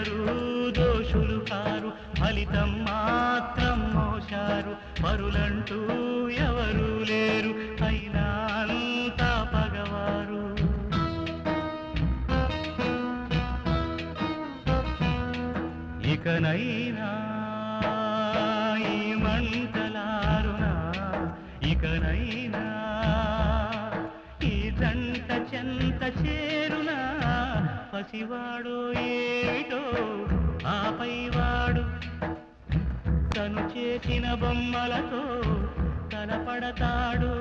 ఎవరు దోషులు కారు, ఫలితం మాత్రం మోశారు. పరులంటూ ఎవరు లేరు, అయినా అంతా పగవారు. ఇకనైనా ఈ మంటలారునా, ఇకనైనా ఈ జంట చెంత చేరునా. పసివాడో ఏటో ఆపైవాడు తను చేసిన బొమ్మలతో తలపడతాడు.